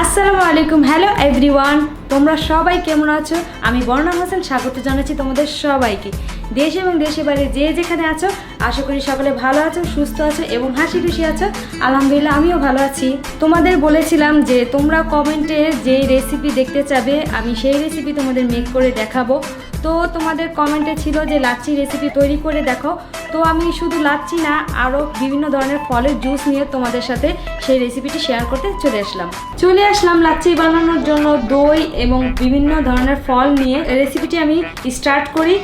আসসালামু আলাইকুম। Hello everyone, তোমরা সবাই কেমন আছো? আমি বর্ণা হোসেন স্বাগত জানাচ্ছি তোমাদের সবাইকে। দেশ এবং দেশের বাইরে যে যেখানে আছো, আশা করি সকলে ভালো আছো, সুস্থ আছো এবং হাসি খুশি আছো। আলহামদুলিল্লাহ আমিও ভালো আছি। তোমাদের বলেছিলাম যে তোমরা কমেন্টে যে রেসিপি দেখতে চাবে আমি সেই রেসিপি তোমাদের মেক করে দেখাবো। তো তোমাদের কমেন্টে ছিল যে লাচ্ছি রেসিপি তৈরি করে দেখো। তো আমি শুধু লাচ্ছি না, আরও বিভিন্ন ধরনের ফলের জুস নিয়ে তোমাদের সাথে সেই রেসিপিটি শেয়ার করতে চলে আসলাম লাচ্ছি বানানোর জন্য দই এবং বিভিন্ন ধরনের ফল নিয়ে রেসিপিটি আমি স্টার্ট করি।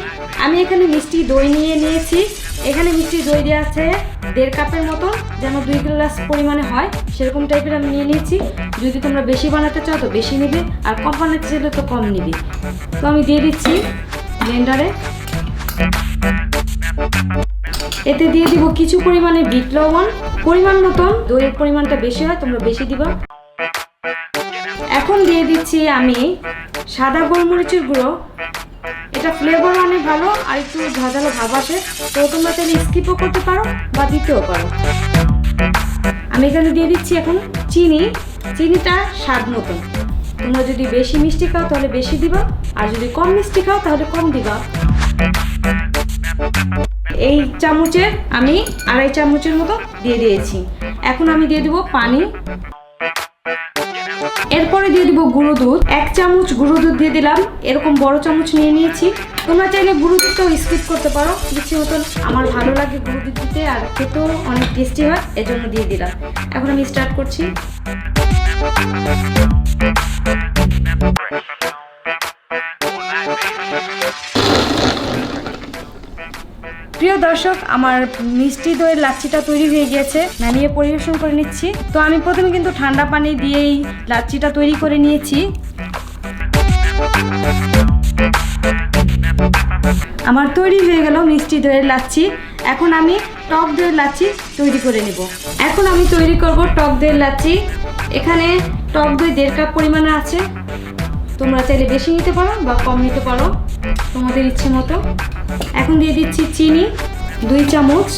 আমি এখানে মিষ্টি দই নিয়েছি। এখানে মিষ্টি দই দেওয়া আছে 1.5 কাপের মতো, যেন 2 গ্লাস পরিমাণে হয় সেরকম টাইপের আমি নিয়ে নিয়েছি। যদি তোমরা বেশি বানাতে চাও তো বেশি নেবে, আর কম বানাতে চাইলে তো কম নেবে। তো আমি দিয়ে দিচ্ছি ব্লেন্ডারে। এতে দিয়ে দিব কিছু পরিমাণে বিট লবণ, পরিমাণ মতন। দইয়ের পরিমাণটা বেশি হয় তোমরা বেশি দিবা। এখন দিয়ে দিচ্ছি আমি সাদা গোলমরিচের গুঁড়ো। এটা ফ্লেভার অনেক ভালো আর একটু ঝাঁঝালো ভাব আসে, তো তোমরা তাহলে স্কিপও করতে পারো বা দিতেও পারো। আমি এখানে দিয়ে দিচ্ছি এখন চিনিটা স্বাদ মতন। তোমরা যদি বেশি মিষ্টি খাও তাহলে বেশি দিবা, আর যদি কম মিষ্টি খাও তাহলে কম দিবা। এই চামচের আমি 2.5 চামচের মতো দিয়ে দিয়েছি। এখন আমি দিয়ে দিব পানি। এরপরে দিয়ে দিব গুঁড়ো দুধ। 1 চামচ গুঁড়ো দুধ দিয়ে দিলাম। এরকম বড় চামচ নিয়ে নিয়েছি। তোমরা চাইলে গুঁড়ো দুধটাও স্কিপ করতে পারো, ইচ্ছে মতন। আমার ভালো লাগে গুঁড়ো দুধ দিতে, আর খেতেও অনেক টেস্টি হয়, এজন্য দিয়ে দিলাম। এখন আমি স্টার্ট করছি। প্রিয় দর্শক, আমার মিষ্টি দইয়ের লাচ্ছিটা তৈরি হয়ে গিয়েছে। নামিয়ে পরিবেশন করে নিচ্ছি। তো আমি প্রথমে কিন্তু ঠান্ডা পানি দিয়েই লাচ্ছিটা তৈরি করে নিয়েছি। আমার তৈরি হয়ে গেল মিষ্টি দইয়ের লাচ্ছি। এখন আমি টক দইয়ের লাচ্ছি তৈরি করে নেব। এখন আমি তৈরি করব টক দইয়ের লাচ্ছি। এখানে টক দই 1.5 কাপ পরিমাণে আছে। তোমরা চাইলে বেশি নিতে পারো বা কম নিতে পারো, তোমাদের ইচ্ছে মতো। এখন দিয়ে দিচ্ছি চিনি 2 চামচ,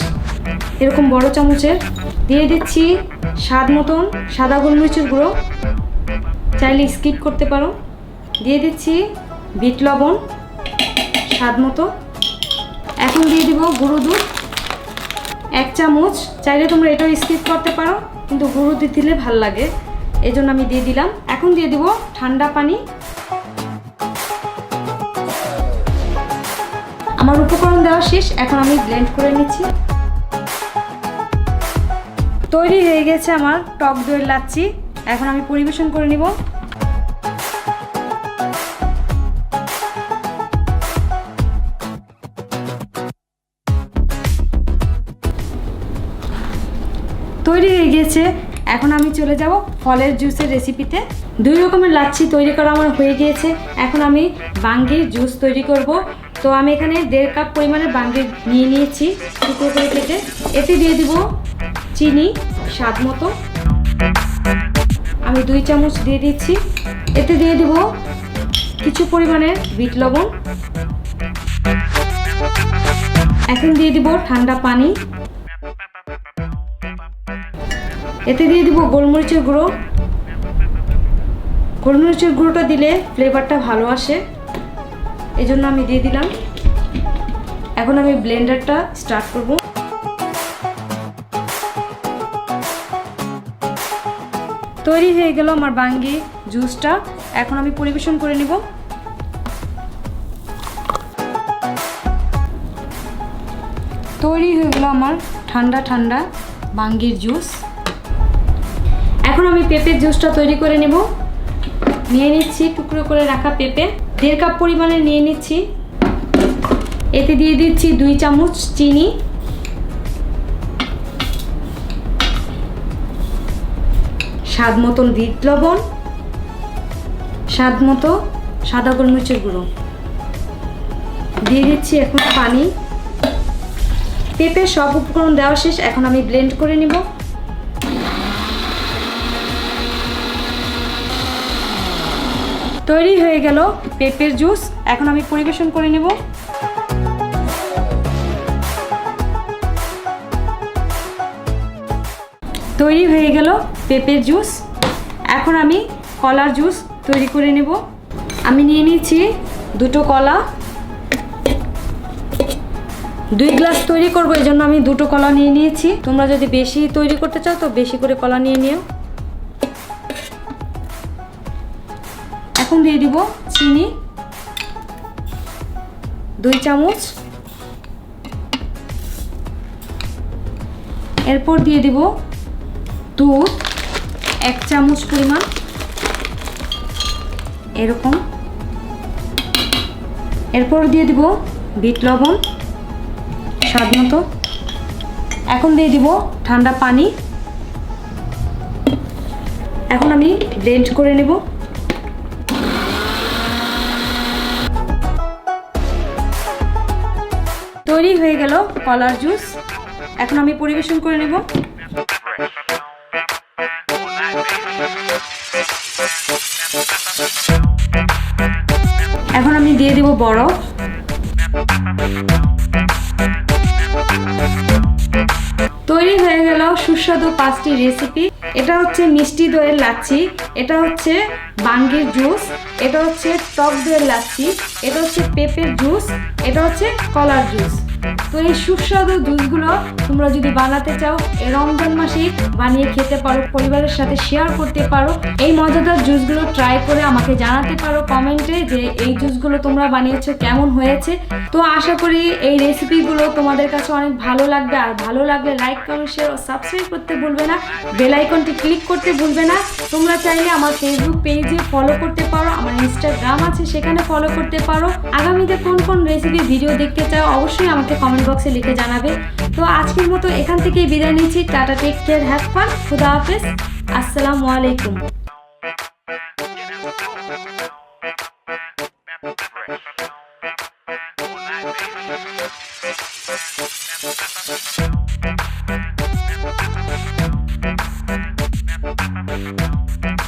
এরকম বড় চামচের। দিয়ে দিচ্ছি স্বাদ মতন সাদা গোলমরিচের গুঁড়ো, চাইলে স্কিপ করতে পারো। দিয়ে দিচ্ছি বিট লবণ স্বাদ মতো। এখন দিয়ে দিব গুঁড়ো দুধ 1 চামচ। চাইলে তোমরা এটাও স্কিপ করতে পারো, কিন্তু গুঁড়ো দুধ দিলে ভাল লাগে, এই জন্য আমি দিয়ে দিলাম। এখন দিয়ে দিব ঠান্ডা পানি। আমার উপকরণ দেওয়া শেষ। এখন আমি ব্লেন্ড করে নিচ্ছি। তৈরি হয়ে গেছে আমার টক দইয়ের লাচ্ছি। এখন আমি পরিবেশন করে নিব। তৈরি হয়ে গেছে। এখন আমি চলে যাব ফলের জুসের রেসিপিতে। 2 রকমের লাচ্ছি তৈরি করা আমার হয়ে গিয়েছে। এখন আমি বাঙ্গির জুস তৈরি করব। তো আমি এখানে 1.5 কাপ পরিমাণে বাঙ্গি নিয়ে নিয়েছি টুকরো করে কেটে। এতে দিয়ে দিব চিনি স্বাদ মতো, আমি 2 চামচ দিয়ে দিচ্ছি। এতে দিয়ে দিব কিছু পরিমাণে বিট লবণ। এখন দিয়ে দিব ঠান্ডা পানি। এতে দিয়ে দিব গোলমরিচের গুঁড়ো। গোলমরিচের গুঁড়োটা দিলে ফ্লেভারটা ভালো আসে, এজন্য আমি দিয়ে দিলাম। এখন আমি ব্লেন্ডারটা স্টার্ট করব। তৈরি হয়ে গেল আমার বাঙ্গি জুসটা। এখন আমি পরিবেশন করে নিব। তৈরি হয়ে গেল আমার ঠান্ডা ঠান্ডা বাঙ্গির জুস। এখন আমি পেঁপের জুসটা তৈরি করে নেব। নিয়ে নিচ্ছি টুকরো করে রাখা পেঁপে, 1.5 কাপ পরিমাণে নিয়ে নিচ্ছি। এতে দিয়ে দিচ্ছি 2 চামচ চিনি, স্বাদ মতন বিট লবণ, স্বাদ মতো সাদা গোলমরিচের গুঁড়ো। দিয়ে দিচ্ছি এখন পানি। পেঁপে সব উপকরণ দেওয়া শেষ। এখন আমি ব্লেন্ড করে নিব। তৈরি হয়ে গেল পেঁপের জুস। এখন আমি পরিবেশন করে নেব। তৈরি হয়ে গেল পেঁপের জুস। এখন আমি কলার জুস তৈরি করে নেব। আমি নিয়ে নিয়েছি 2টো কলা। 2 গ্লাস তৈরি করব, এই জন্য আমি 2টো কলা নিয়ে নিয়েছি। তোমরা যদি বেশি তৈরি করতে চাও তো বেশি করে কলা নিয়ে নিও। এখন দিয়ে দিব চিনি 2 চামচ। এরপর দিয়ে দিব দুধ 1 চামচ পরিমাণ, এরকম। এরপর দিয়ে দিব বিট লবণ স্বাদ মতো। এখন দিয়ে দিব ঠান্ডা পানি। এখন আমি ব্লেন্ড করে নেব। তৈরি হয়ে গেল কলার জুস। এখন আমি পরিবেশন করে নেব। এখন আমি দিয়ে দেব বরফ। তৈরি হয়ে গেল সুস্বাদু 5টি রেসিপি। এটা হচ্ছে মিষ্টি দইয়ের লাচ্ছি, এটা হচ্ছে বাঙ্গির জুস, এটা হচ্ছে টক দইয়ের লাচ্ছি, এটা হচ্ছে পেঁপের জুস, এটা হচ্ছে কলার জুস। তো এই সুস্বাদু জুসগুলো তোমরা যদি বানাতে চাও এই রমজান মাসেই বানিয়ে খেতে পারো, পরিবারের সাথে শেয়ার করতে পারো। এই মজাদার জুসগুলো ট্রাই করে আমাকে জানাতে পারো কমেন্টে যে এই জুসগুলো তোমরা বানিয়েছো কেমন হয়েছে। তো আশা করি এই রেসিপিগুলো তোমাদের কাছে অনেক ভালো লাগবে। আর ভালো লাগলে লাইক, কমেন্ট, শেয়ার ও সাবস্ক্রাইব করতে ভুলবে না। বেল আইকনটি ক্লিক করতে ভুলবে না। তোমরা চাইলে আমার ফেসবুক পেজে ফলো করতে পারো, আমার ইনস্টাগ্রাম আছে সেখানে ফলো করতে পারো। আগামীতে কোন কোন রেসিপি ভিডিও দেখতে চাও অবশ্যই আমাকে কমেন্ট বক্সে লিখে জানাবে। তো আজকের মতো এখান থেকেই বিদায় নিচ্ছি। Tata, take care, have fun, খুদা হাফেজ, আসসালামু আলাইকুম।